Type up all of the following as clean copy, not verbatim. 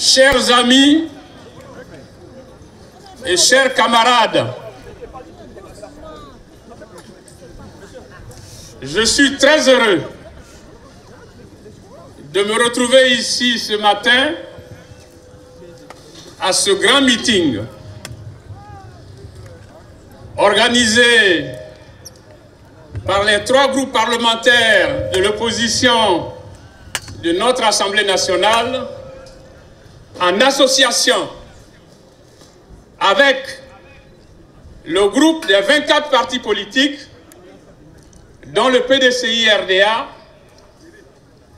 chers amis et chers camarades, je suis très heureux de me retrouver ici ce matin à ce grand meeting organisé par les 3 groupes parlementaires de l'opposition de notre Assemblée nationale en association avec le groupe des 24 partis politiques dont le PDCI-RDA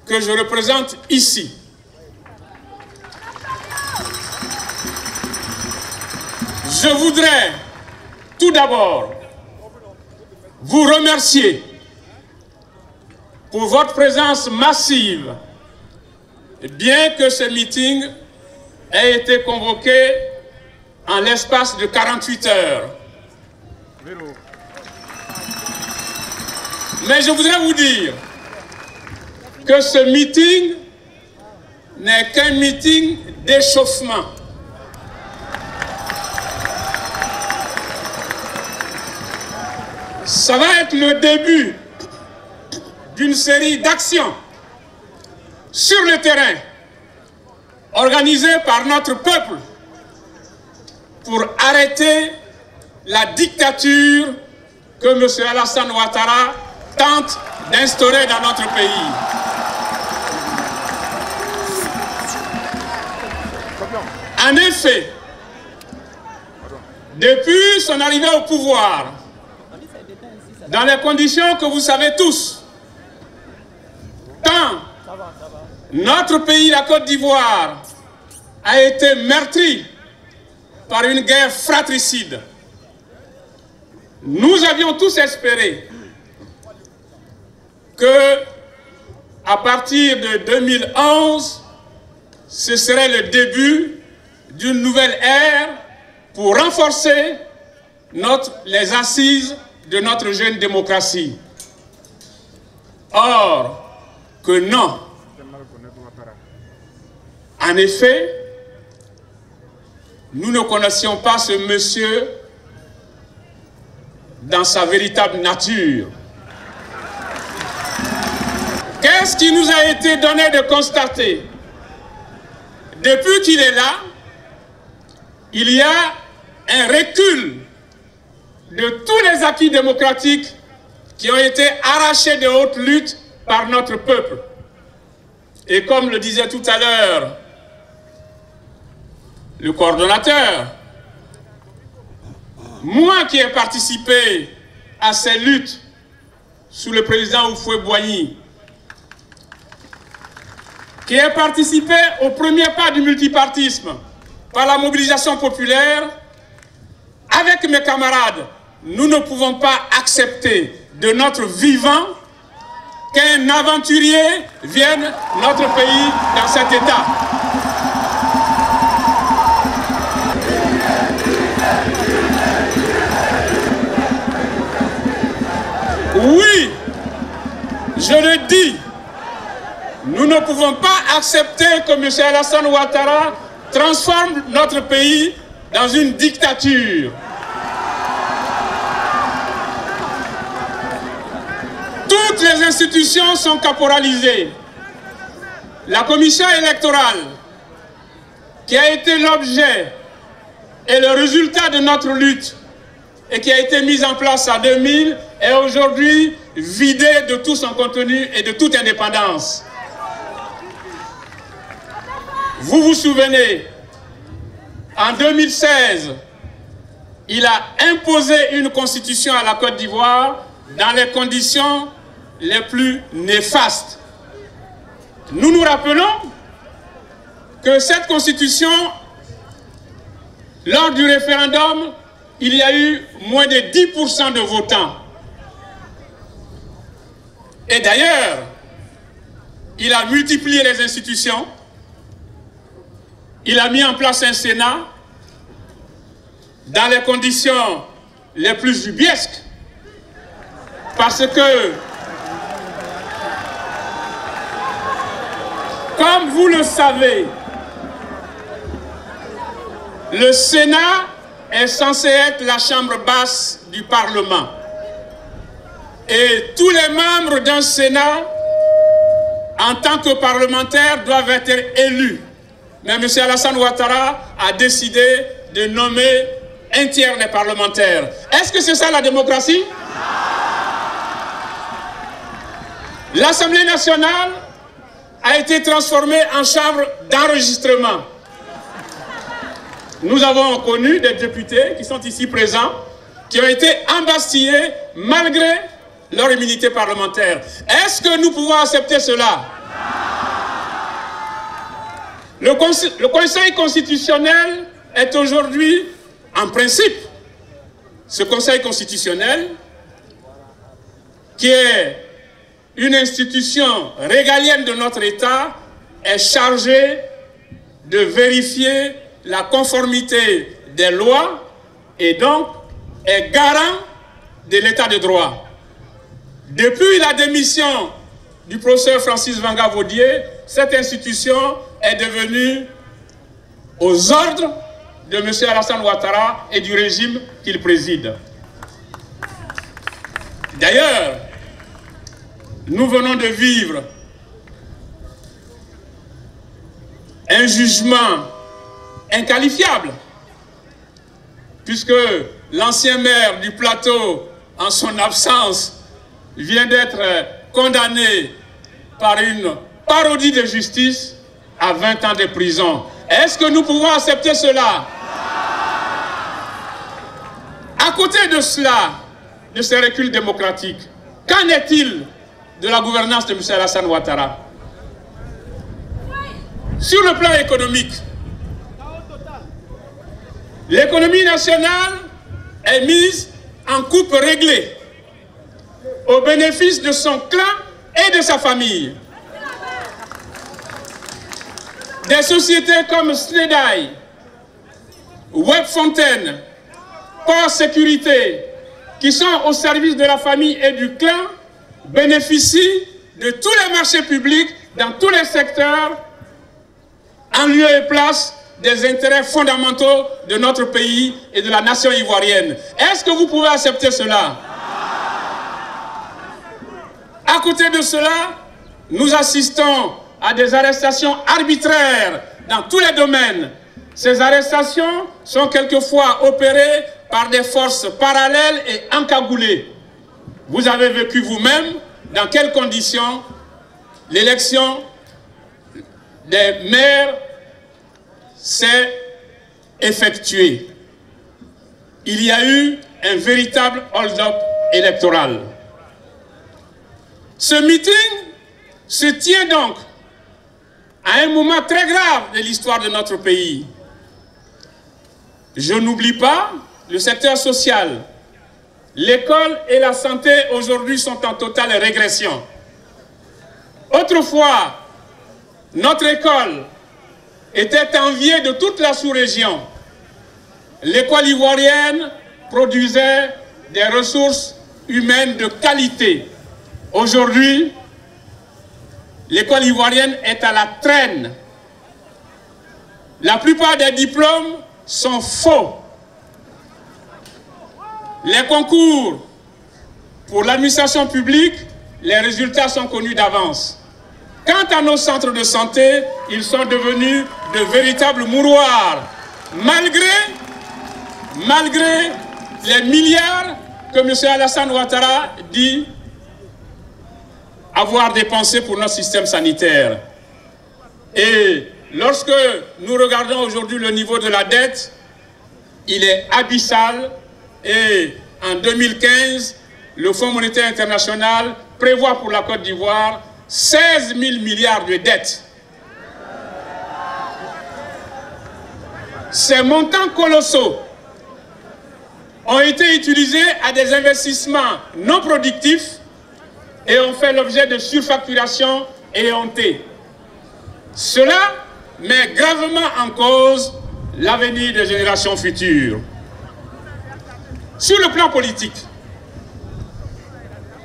que je représente ici. Je voudrais tout d'abord vous remercier pour votre présence massive, bien que ce meeting ait été convoqué en l'espace de 48 heures. Mais je voudrais vous dire que ce meeting n'est qu'un meeting d'échauffement. Ça va être le début d'une série d'actions sur le terrain organisées par notre peuple pour arrêter la dictature que M. Alassane Ouattara tente d'instaurer dans notre pays. En effet, depuis son arrivée au pouvoir, dans les conditions que vous savez tous, tant notre pays, la Côte d'Ivoire, a été meurtri par une guerre fratricide. Nous avions tous espéré que, à partir de 2011, ce serait le début d'une nouvelle ère pour renforcer les assises de notre jeune démocratie. Or, que non. En effet, nous ne connaissions pas ce monsieur dans sa véritable nature. Qu'est-ce qui nous a été donné de constater? Depuis qu'il est là, il y a un recul de tous les acquis démocratiques qui ont été arrachés de haute lutte par notre peuple. Et comme le disait tout à l'heure le coordonnateur, moi qui ai participé à ces luttes sous le président Houphouët-Boigny, qui ai participé au premier pas du multipartisme par la mobilisation populaire, avec mes camarades, nous ne pouvons pas accepter de notre vivant qu'un aventurier vienne notre pays dans cet état. Oui, je le dis, nous ne pouvons pas accepter que M. Alassane Ouattara transforme notre pays dans une dictature. Toutes les institutions sont caporalisées. La commission électorale, qui a été l'objet et le résultat de notre lutte et qui a été mise en place en 2000, est aujourd'hui vidée de tout son contenu et de toute indépendance. Vous vous souvenez, en 2016, il a imposé une constitution à la Côte d'Ivoire dans les conditions les plus néfastes. Nous nous rappelons que cette constitution, lors du référendum, il y a eu moins de 10% de votants. Et d'ailleurs, il a multiplié les institutions, il a mis en place un Sénat dans les conditions les plus ubuesques, parce que, comme vous le savez, Le Sénat est censé être la chambre basse du Parlement. Et tous les membres d'un Sénat, en tant que parlementaires, doivent être élus. Mais M. Alassane Ouattara a décidé de nommer un tiers des parlementaires. Est-ce que c'est ça la démocratie? L'Assemblée nationale a été transformée en chambre d'enregistrement. Nous avons connu des députés qui sont ici présents, qui ont été embastillés malgré leur immunité parlementaire. Est-ce que nous pouvons accepter cela? Le Conseil constitutionnel est aujourd'hui, en principe, ce Conseil constitutionnel, qui est une institution régalienne de notre État, est chargé de vérifier la conformité des lois et donc est garant de l'état de droit. Depuis la démission du professeur Francis Vangain-Vaudier, cette institution est devenue aux ordres de M. Alassane Ouattara et du régime qu'il préside. D'ailleurs, nous venons de vivre un jugement inqualifiable, puisque l'ancien maire du plateau, en son absence, vient d'être condamné par une parodie de justice à 20 ans de prison. Est-ce que nous pouvons accepter cela? À côté de cela, de ces reculs démocratiques, qu'en est-il de la gouvernance de M. Alassane Ouattara? Sur le plan économique, l'économie nationale est mise en coupe réglée au bénéfice de son clan et de sa famille. Des sociétés comme Sledai, Webfontaine, Port Sécurité, qui sont au service de la famille et du clan, bénéficient de tous les marchés publics dans tous les secteurs, en lieu et place des intérêts fondamentaux de notre pays et de la nation ivoirienne. Est-ce que vous pouvez accepter cela? À côté de cela, nous assistons à des arrestations arbitraires dans tous les domaines. Ces arrestations sont quelquefois opérées par des forces parallèles et encagoulées. Vous avez vécu vous-même dans quelles conditions l'élection des maires s'est effectuée. Il y a eu un véritable hold-up électoral. Ce meeting se tient donc à un moment très grave de l'histoire de notre pays. Je n'oublie pas le secteur social. L'école et la santé aujourd'hui sont en totale régression. Autrefois, notre école était enviée de toute la sous-région. L'école ivoirienne produisait des ressources humaines de qualité. Aujourd'hui, l'école ivoirienne est à la traîne. La plupart des diplômes sont faux. Les concours pour l'administration publique, les résultats sont connus d'avance. Quant à nos centres de santé, ils sont devenus de véritables mouroirs, malgré les milliards que M. Alassane Ouattara dit avoir dépensé pour notre système sanitaire. Et lorsque nous regardons aujourd'hui le niveau de la dette, il est abyssal et en 2015, le Fonds monétaire international prévoit pour la Côte d'Ivoire 16 000 milliards de dettes. Ces montants colossaux ont été utilisés à des investissements non productifs et ont fait l'objet de surfacturation éhontée. Cela met gravement en cause l'avenir des générations futures. Sur le plan politique,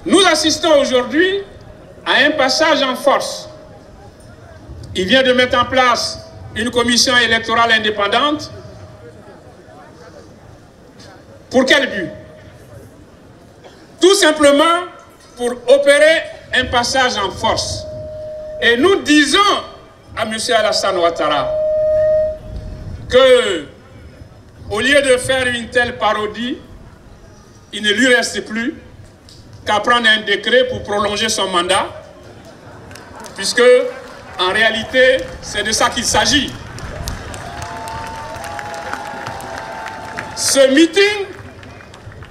nous assistons aujourd'hui à un passage en force. Il vient de mettre en place une commission électorale indépendante Pour quel but? Tout simplement pour opérer un passage en force. Et nous disons à M. Alassane Ouattara que, au lieu de faire une telle parodie, il ne lui reste plus qu'à prendre un décret pour prolonger son mandat, puisque, en réalité, c'est de ça qu'il s'agit. Ce meeting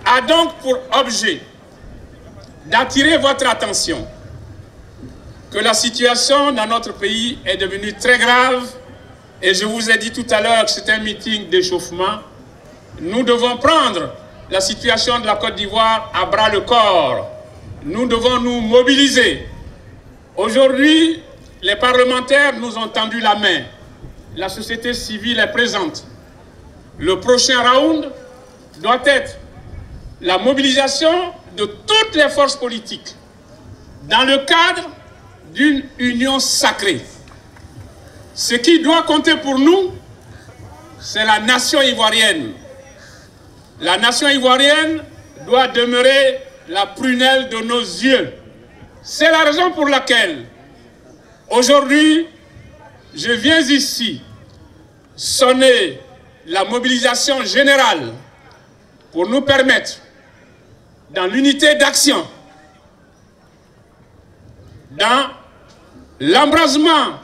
a donc pour objet d'attirer votre attention que la situation dans notre pays est devenue très grave et je vous ai dit tout à l'heure que c'est un meeting d'échauffement. Nous devons prendre la situation de la Côte d'Ivoire à bras le corps. Nous devons nous mobiliser. Aujourd'hui, les parlementaires nous ont tendu la main. La société civile est présente. Le prochain round doit être la mobilisation de toutes les forces politiques dans le cadre d'une union sacrée. Ce qui doit compter pour nous, c'est la nation ivoirienne. La nation ivoirienne doit demeurer la prunelle de nos yeux. C'est la raison pour laquelle, aujourd'hui, je viens ici sonner la mobilisation générale pour nous permettre, dans l'unité d'action, dans l'embrasement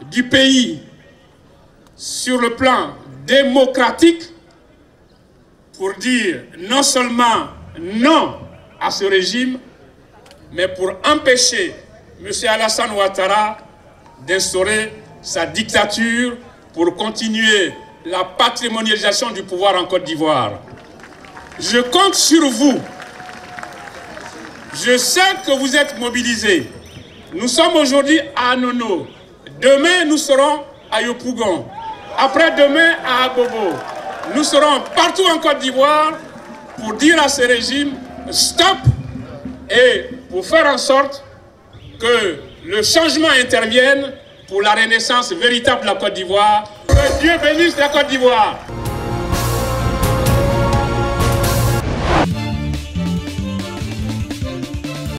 du pays sur le plan démocratique, pour dire non seulement non à ce régime, mais pour empêcher M. Alassane Ouattara d'instaurer sa dictature pour continuer la patrimonialisation du pouvoir en Côte d'Ivoire. Je compte sur vous. Je sais que vous êtes mobilisés. Nous sommes aujourd'hui à Nono. Demain, nous serons à Yopougon. Après-demain, à Abobo. Nous serons partout en Côte d'Ivoire pour dire à ce régime stop et pour faire en sorte que le changement intervienne pour la renaissance véritable de la Côte d'Ivoire. Que Dieu bénisse la Côte d'Ivoire.